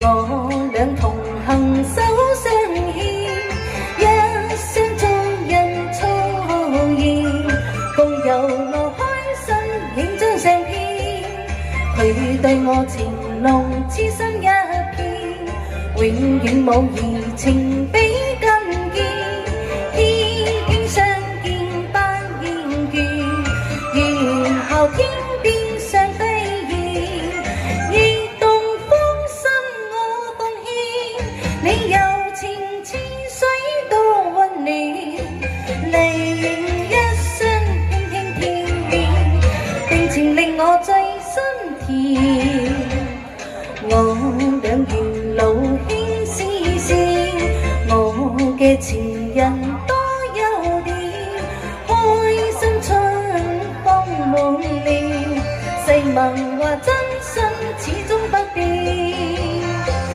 我倆同行手相牽，一生中人初見，共遊樂開心影張相片。佢對我情濃痴心一片，永遠冇移情比更見。天經相見不厭倦，願效天邊上低言，亦動風心我奉獻。你柔情似水多溫暖，麗影一生輕輕甜面，定情令我醉心田。我倆沿路牽絲線，我嘅情